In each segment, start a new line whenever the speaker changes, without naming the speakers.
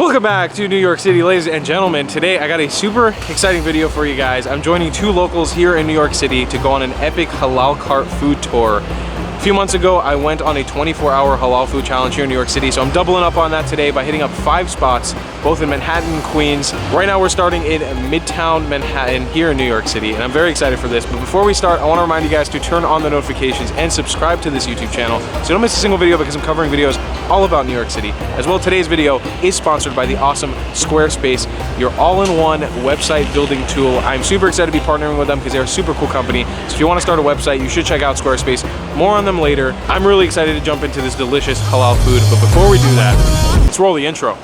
Welcome back to New York City, ladies and gentlemen. Today I got a super exciting video for you guys. I'm joining two locals here in New York City to go on an epic halal cart food tour. A few months ago, I went on a 24-hour halal food challenge here in New York City, so I'm doubling up on that today by hitting up 5 spots, both in Manhattan and Queens. Right now we're starting in Midtown Manhattan here in New York City, and I'm very excited for this. But before we start, I want to remind you guys to turn on the notifications and subscribe to this YouTube channel so you don't miss a single video, because I'm covering videos all about New York City. As well, today's video is sponsored by the awesome Squarespace, your all-in-one website building tool. I'm super excited to be partnering with them because they're a super cool company. So if you want to start a website, you should check out Squarespace. More on them later. I'm really excited to jump into this delicious halal food, but before we do that, let's roll the intro.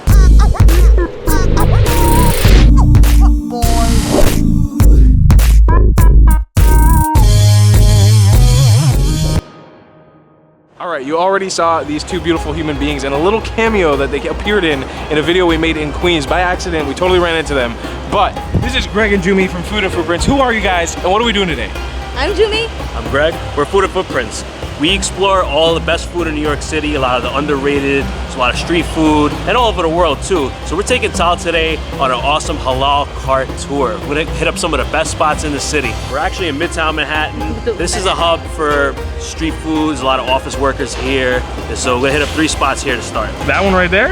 Alright, you already saw these two beautiful human beings and a little cameo that they appeared in a video we made in Queens by accident. We totally ran into them. But this is Greg and Jumi from Food and Footprints. Who are you guys and what are we doing today?
I'm Jumi.
I'm Greg. We're Food and Footprints. We explore all the best food in New York City, a lot of the underrated, there's a lot of street food, and all over the world too. So we're taking Tal today on an awesome halal cart tour. We're gonna hit up some of the best spots in the city. We're actually in Midtown Manhattan. This is a hub for street food. There's a lot of office workers here. So we're gonna hit up 3 spots here to start.
That one right there?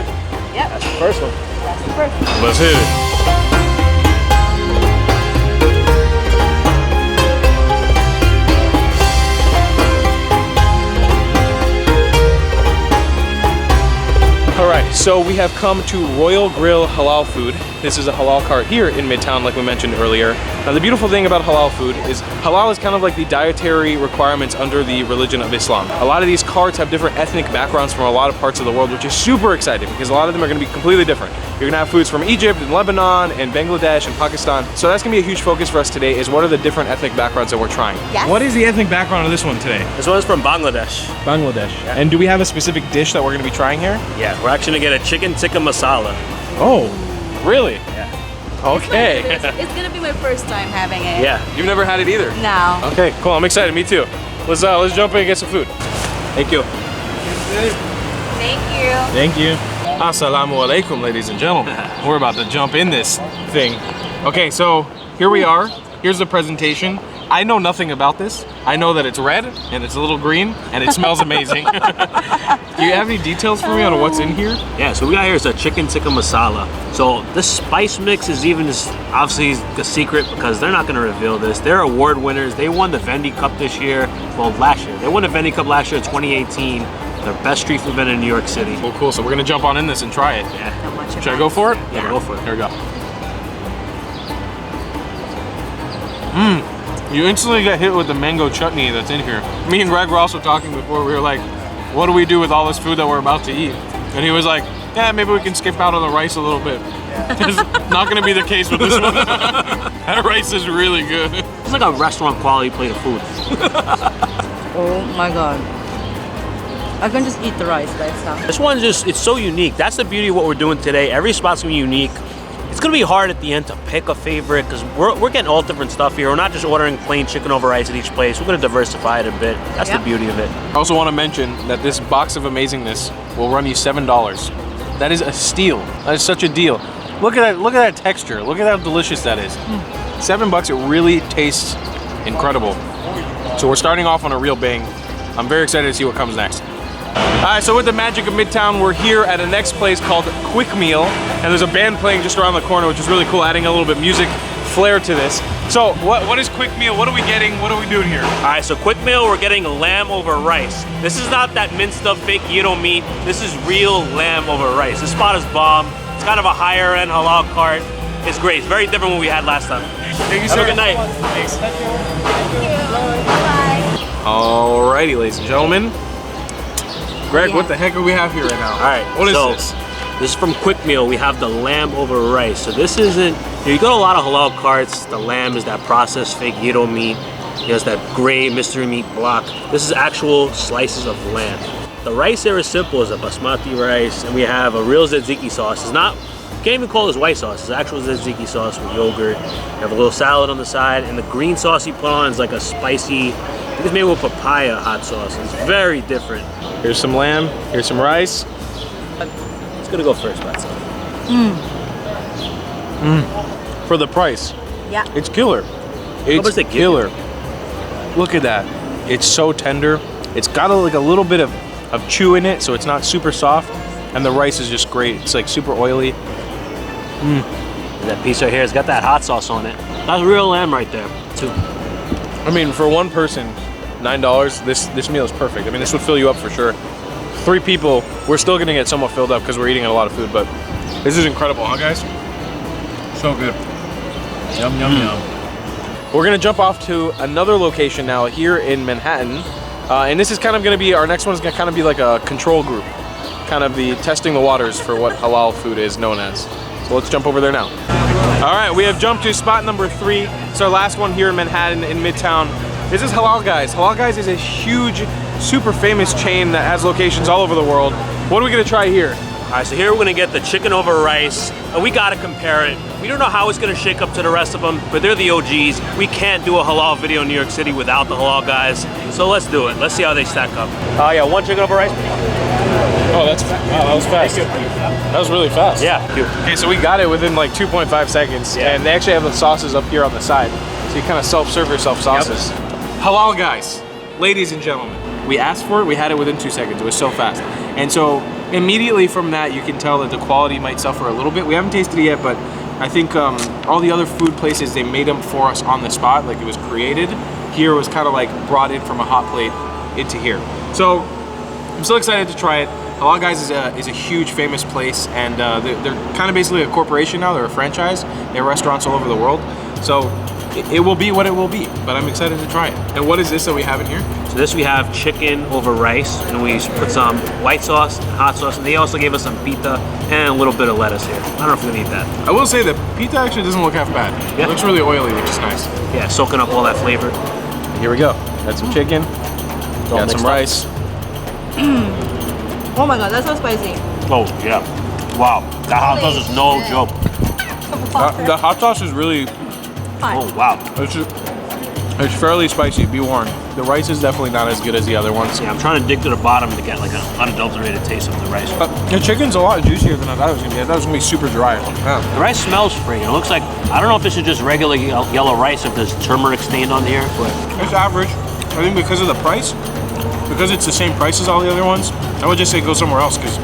Yep.
That's the first one.
That's the first one.
Let's hit it. Alright, so we have come to Royal Grill Halal Food. This is a halal cart here in Midtown, like we mentioned earlier. Now the beautiful thing about halal food is halal is kind of like the dietary requirements under the religion of Islam. A lot of these carts have different ethnic backgrounds from a lot of parts of the world, which is super exciting because a lot of them are going to be completely different. You're going to have foods from Egypt and Lebanon and Bangladesh and Pakistan. So that's going to be a huge focus for us today, is what are the different ethnic backgrounds that we're trying.
Yes.
What is the ethnic background of this one today?
This one's from Bangladesh.
Bangladesh.
Yeah.
And do we have a specific dish that we're going to be trying here?
Yeah, we're actually gonna get a chicken tikka masala.
Oh, really?
Yeah.
Okay.
It's gonna be my first time having it.
Yeah.
You've never had it either?
No.
Okay, cool. I'm excited. Me too. Let's jump in and get some food.
Thank you.
Thank you.
Thank you. Assalamu alaikum, ladies and gentlemen. We're about to jump in this thing. Okay, so here we are. Here's the presentation. I know nothing about this. I know that it's red and it's a little green and it smells amazing. Do you have any details for me on what's in here?
Yeah, so we got here is a chicken tikka masala. So this spice mix is even just obviously the secret because they're not gonna reveal this. They're award winners. They won the Vendy Cup this year. Well, last year. They won the Vendy Cup last year, 2018. Their best street food event in New York City.
Well, cool. So we're gonna jump on in this and try it.
Yeah.
Should I go for it?
Yeah, go for it.
Here we go. You instantly get hit with the mango chutney that's in here. Me and Greg were also talking before. We were like, what do we do with all this food that we're about to eat? And he was like, yeah, maybe we can skip out on the rice a little bit. It's not gonna be the case with this one. That rice is really good.
It's like a restaurant quality plate of food.
Oh my god. I can just eat the rice by itself.
This one's just, it's so unique. That's the beauty of what we're doing today. Every spot's gonna be unique. It's gonna be hard at the end to pick a favorite because we're getting all different stuff here. We're not just ordering plain chicken over rice at each place. We're gonna diversify it a bit. That's the beauty of it.
I also want to mention that this box of amazingness will run you $7. That is a steal. That is such a deal. Look at that texture. Look at how delicious that is. $7, it really tastes incredible. So we're starting off on a real bang. I'm very excited to see what comes next. Alright, so with the magic of Midtown, we're here at a next place called Quick Meal, and there's a band playing just around the corner, which is really cool, adding a little bit music flair to this. So, what is Quick Meal? What are we getting? What are we doing here?
Alright, so Quick Meal, we're getting lamb over rice. This is not that minced up fake gyro meat. This is real lamb over rice. This spot is bomb. It's kind of a higher end halal cart. It's great. It's very different than what we had last time.
Thank you,
Have
sir.
a good night.
Thanks.
Thank you. Bye.
Alrighty, ladies and gentlemen. Greg, what the heck do we have here right now?
Alright,
what is
so
this?
This is from Quick Meal. We have the lamb over rice. So this isn't, you go to a lot of halal carts, the lamb is that processed fake gyro meat. There's that gray mystery meat block. This is actual slices of lamb. The rice there is simple, it's a basmati rice, and we have a real tzatziki sauce. It's not, you can't even call this white sauce, it's actual tzatziki sauce with yogurt. You have a little salad on the side, and the green sauce you put on is like a spicy, I think it's made with papaya hot sauce. It's very different.
Here's some lamb, here's some rice.
It's gonna go first by itself.
For the price,
Yeah.
it's killer. It's
much they give
killer. Look at that. It's so tender. It's got like a little bit of chew in it, so it's not super soft. And the rice is just great. It's like super oily.
That piece right here has got that hot sauce on it. That's real lamb right there, too.
I mean, for one person, $9, this meal is perfect. I mean, this would fill you up for sure. 3 people, we're still gonna get somewhat filled up because we're eating a lot of food, but this is incredible, huh guys? So good. Yum, yum, yum. We're gonna jump off to another location now here in Manhattan. And this is kind of gonna be, our next one's gonna kind of be like a control group. Kind of the testing the waters for what halal food is known as. So let's jump over there now. All right, we have jumped to spot number 3. It's our last one here in Manhattan in Midtown. This is Halal Guys. Halal Guys is a huge, super famous chain that has locations all over the world. What are we gonna try here?
All right, so here we're gonna get the chicken over rice, and we gotta compare it. We don't know how it's gonna shake up to the rest of them, but they're the OGs. We can't do a halal video in New York City without the Halal Guys, so let's do it. Let's see how they stack up. Yeah, 1 chicken over rice.
Oh, that was fast. That was really fast.
Yeah.
Okay, so we got it within like 2.5 seconds, and they actually have the sauces up here on the side, so you kind of self-serve yourself sauces. Yep. Halal Guys, ladies and gentlemen, we asked for it, we had it within 2 seconds. It was so fast, and so immediately from that, you can tell that the quality might suffer a little bit. We haven't tasted it yet, but I think all the other food places, they made them for us on the spot, like it was created. Here was kind of like brought in from a hot plate into here. So I'm still excited to try it. Halal Guys is a huge, famous place, and they're kind of basically a corporation now. They're a franchise. They have restaurants all over the world. So it will be what it will be, but I'm excited to try it. And what is this that we have in here?
So this we have chicken over rice, and we put some white sauce, hot sauce, and they also gave us some pita and a little bit of lettuce here. I don't know if we're gonna eat that.
I will say that pita actually doesn't look half bad.
Yeah.
It looks really oily, which is nice.
Yeah, soaking up all that flavor.
Here we go. Got some chicken, got some rice.
Oh my god, that's so spicy.
Oh, yeah. Wow. That hot sauce is no joke.
The hot sauce is really,
Fine.
Oh, wow.
it's fairly spicy, be warned. The rice is definitely not as good as the other ones.
Yeah, I'm trying to dig to the bottom to get like an unadulterated taste of the rice.
The chicken's a lot juicier than I thought it was gonna be. I thought it was gonna be super dry. Yeah.
The rice smells free. It looks like, I don't know if this is just regular yellow rice, if there's turmeric stained on here, but
It's average. I think because of the price, because it's the same price as all the other ones, I would just say go somewhere else because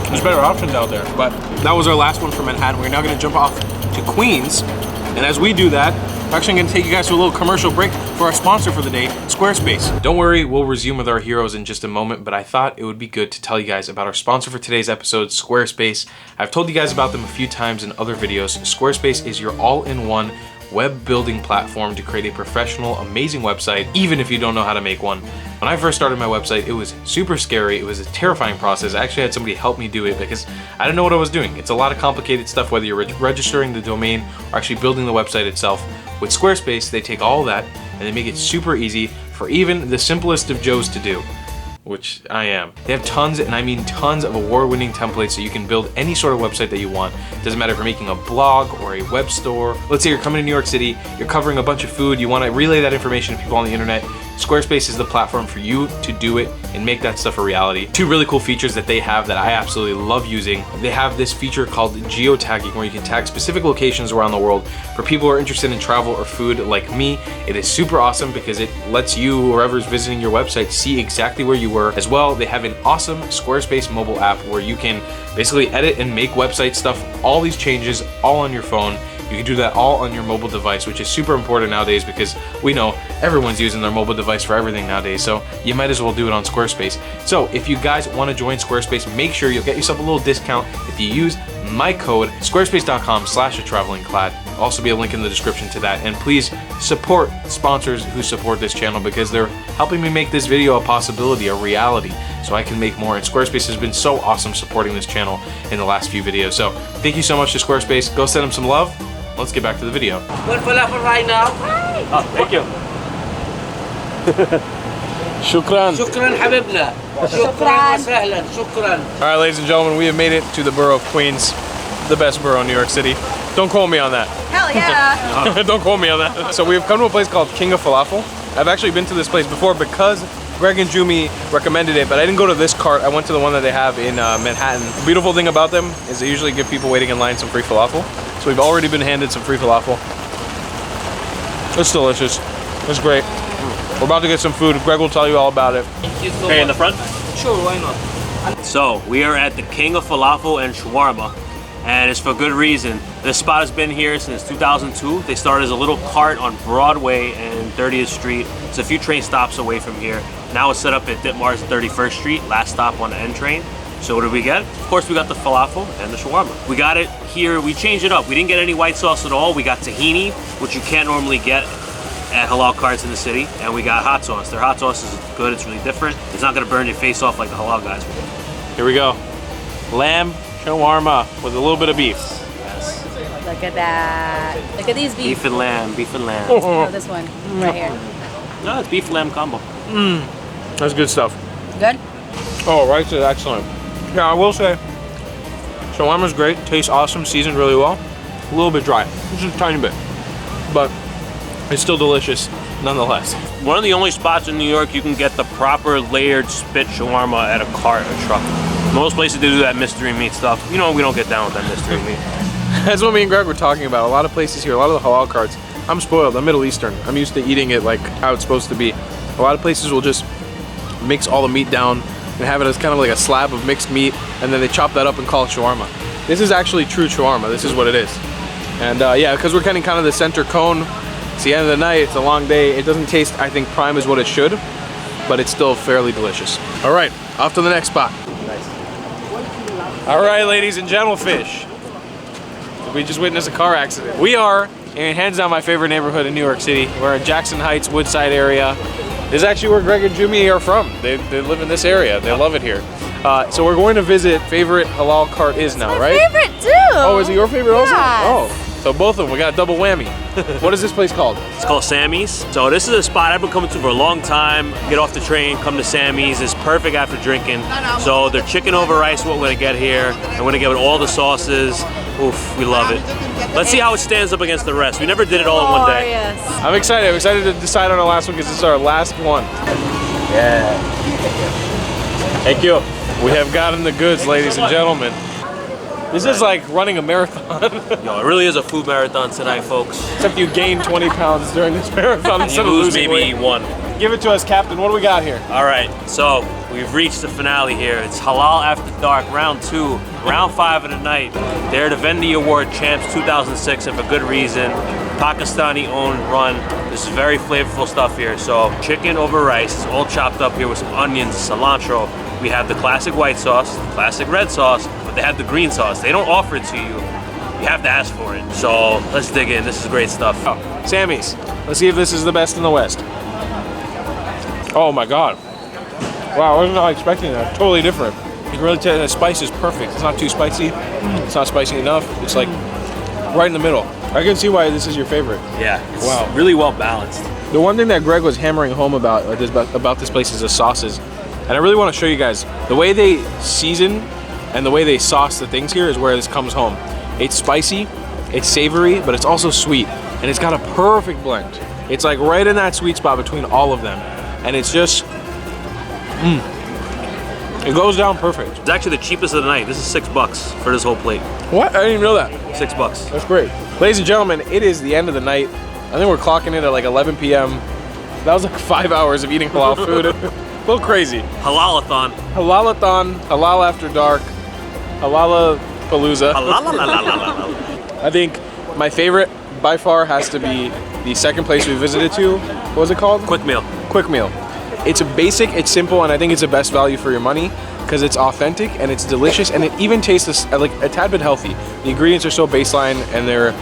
there's better options out there. But that was our last one for Manhattan. We're now gonna jump off to Queens. And as we do that, I'm actually gonna take you guys to a little commercial break for our sponsor for the day, Squarespace. Don't worry, we'll resume with our heroes in just a moment, but I thought it would be good to tell you guys about our sponsor for today's episode, Squarespace. I've told you guys about them a few times in other videos. Squarespace is your all-in-one web building platform to create a professional, amazing website, even if you don't know how to make one. When I first started my website, it was super scary. It was a terrifying process. I actually had somebody help me do it because I didn't know what I was doing. It's a lot of complicated stuff, whether you're registering the domain or actually building the website itself. With Squarespace, they take all of that and they make it super easy for even the simplest of Joes to do, which I am. They have tons, and I mean tons, of award-winning templates so you can build any sort of website that you want. Doesn't matter if you're making a blog or a web store. Let's say you're coming to New York City, you're covering a bunch of food, you want to relay that information to people on the internet. Squarespace is the platform for you to do it and make that stuff a reality. 2 really cool features that they have that I absolutely love using. They have this feature called geotagging, where you can tag specific locations around the world. For people who are interested in travel or food like me, it is super awesome because it lets you, whoever's visiting your website, see exactly where you were. As well, they have an awesome Squarespace mobile app where you can basically edit and make website stuff, all these changes, all on your phone. You can do that all on your mobile device, which is super important nowadays because we know everyone's using their mobile device for everything nowadays, so you might as well do it on Squarespace. So if you guys want to join Squarespace, make sure you'll get yourself a little discount if you use my code, squarespace.com/atravelingclad. Also be a link in the description to that. And please support sponsors who support this channel because they're helping me make this video a possibility, a reality, so I can make more. And Squarespace has been so awesome supporting this channel in the last few videos. So thank you so much to Squarespace. Go send them some love. Let's get back to the video.
One falafel right now.
oh, thank you.
Shukran.
شكرا حبيبنا. شكرا وسهلا. شكرا.
All right, ladies and gentlemen, we have made it to the borough of Queens, the best borough in New York City. Don't quote me on that.
Hell yeah.
Don't quote me on that. So we've come to a place called King of Falafel. I've actually been to this place before because Greg and Jumi recommended it, but I didn't go to this cart. I went to the one that they have in Manhattan. The beautiful thing about them is they usually give people waiting in line some free falafel. So we've already been handed some free falafel. It's delicious. It's great. We're about to get some food. Greg will tell you all about it.
Hey, in the front?
Sure, why not?
So, we are at the King of Falafel and Shawarma, and it's for good reason. This spot has been here since 2002. They started as a little cart on Broadway and 30th Street. It's a few train stops away from here. Now it's set up at Ditmars 31st Street, last stop on the N train. So what did we get? Of course, we got the falafel and the shawarma. We got it here, we changed it up. We didn't get any white sauce at all. We got tahini, which you can't normally get at Halal Carts in the city, and we got hot sauce. Their hot sauce is good, it's really different. It's not gonna burn your face off like the Halal guys.
Here we go. Lamb shawarma with a little bit of beef.
Yes.
Look at that. Look at these beef.
Beef and lamb, beef and lamb.
Oh, this one right here.
No, it's beef lamb combo.
That's good stuff.
Good?
Oh, rice is excellent. Yeah, I will say, shawarma's great, tastes awesome, seasoned really well. A little bit dry, just a tiny bit, but it's still delicious nonetheless.
One of the only spots in New York you can get the proper layered spit shawarma at a cart or truck. Most places they do that mystery meat stuff. You know, we don't get down with that mystery meat.
That's what me and Greg were talking about. A lot of places here, a lot of the halal carts, I'm spoiled, I'm Middle Eastern. I'm used to eating it like how it's supposed to be. A lot of places will just mix all the meat down and have it as kind of like a slab of mixed meat, and then they chop that up and call it shawarma. This is actually true shawarma. This is what it is. And yeah, because we're getting kind of the center cone, it's the end of the night, it's a long day. It doesn't taste, I think, prime is what it should, but it's still fairly delicious. All right, off to the next spot. Nice. All right, ladies and gentlefish. We just witnessed a car accident. We are in hands down my favorite neighborhood in New York City. We're in Jackson Heights, Woodside area. This is actually where Greg and Jumi are from. They live in this area. They love it here. So we're going to visit favorite halal cart is now, right?
My favorite too.
Oh, is it your favorite also?
Yes.
Oh, so both of them. We got a double whammy. What is this place called?
It's called Sammy's. So this is a spot I've been coming to for a long time. Get off the train, come to Sammy's. It's perfect after drinking. So their chicken over rice, what we're gonna get here. And we're gonna get with all the sauces. Oof, we love it. Let's see how it stands up against the rest. We never did it all in one day.
Yes.
I'm excited. I'm excited to decide on our last one because this is our last one. Yeah. Thank you. We have gotten the goods, ladies and gentlemen. This is like running a marathon.
Yo, it really is a food marathon tonight, folks.
Except you gain 20 pounds during this marathon
And you
instead of
lose
losing
maybe
weight.
one.
Give it to us, Captain. What do we got here?
All right, so we've reached the finale here. It's Halal After Dark, round 2, round 5 of the night. They're the Vendi Award champs 2006, and for good reason. Pakistani-owned run. This is very flavorful stuff here. So chicken over rice, it's all chopped up here with some onions, cilantro. We have the classic white sauce, classic red sauce, but they have the green sauce. They don't offer it to you. You have to ask for it. So let's dig in. This is great stuff.
Oh, Sammy's. Let's see if this is the best in the West. Oh my God. Wow, I was not expecting that. Totally different. You can really tell the spice is perfect. It's not too spicy. It's not spicy enough. It's like right in the middle. I can see why this is your favorite.
Yeah, it's
Wow.
really well balanced.
The one thing that Greg was hammering home about this place is the sauces. And I really want to show you guys the way they season and the way they sauce the things here is where this comes home. It's spicy, it's savory, but it's also sweet. And it's got a perfect blend. It's like right in that sweet spot between all of them. And it's just, it goes down perfect.
It's actually the cheapest of the night. This is $6 for this whole plate.
What? I didn't even know that.
$6.
That's great. Ladies and gentlemen, it is the end of the night. I think we're clocking in at like 11 p.m. That was like 5 hours of eating halal food. A little crazy.
Halalathon.
Halalathon, halal after dark, halalapalooza. I think my favorite by far has to be the second place we visited to. What was it called?
Quick meal.
Quick Meal. It's a basic, it's simple, and I think it's the best value for your money because it's authentic and it's delicious and it even tastes like a tad bit healthy. The ingredients are so baseline and they're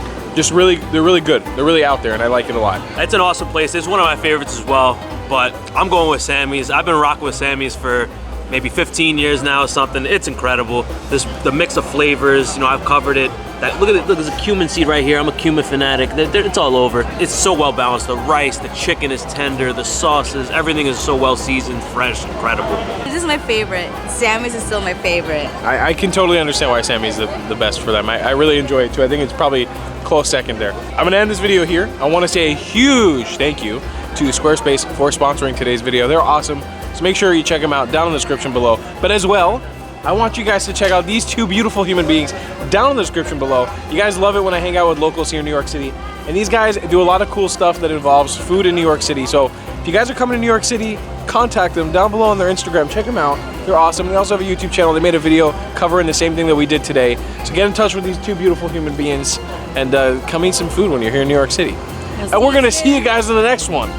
really good. They're really out there and I like it a lot.
It's an awesome place. It's one of my favorites as well, but I'm going with Sammy's. I've been rocking with Sammy's for maybe 15 years now or something. It's incredible. The mix of flavors, you know, I've covered it. Look at it, look, there's a cumin seed right here. I'm a cumin fanatic. It's all over. It's so well balanced. The rice, the chicken is tender, the sauces, everything is so well seasoned, fresh, incredible.
This is my favorite. Sammy's is still my favorite.
I can totally understand why Sammy's the best for them. I really enjoy it too. I think it's probably close second there. I'm gonna end this video here. I wanna say a huge thank you to Squarespace for sponsoring today's video. They're awesome. So make sure you check them out down in the description below. But as well, I want you guys to check out these two beautiful human beings down in the description below. You guys love it when I hang out with locals here in New York City. And these guys do a lot of cool stuff that involves food in New York City. So if you guys are coming to New York City, contact them down below on their Instagram. Check them out. They're awesome. They also have a YouTube channel. They made a video covering the same thing that we did today. So get in touch with these two beautiful human beings and come eat some food when you're here in New York City. And we're gonna see you guys in the next one.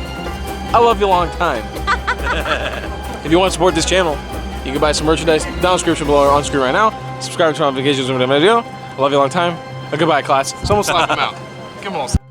I love you a long time. If you want to support this channel, you can buy some merchandise down in the description below or on screen right now. Subscribe to notifications when we do a video. I love you a long time. Goodbye, class. Someone slap them out. Come on.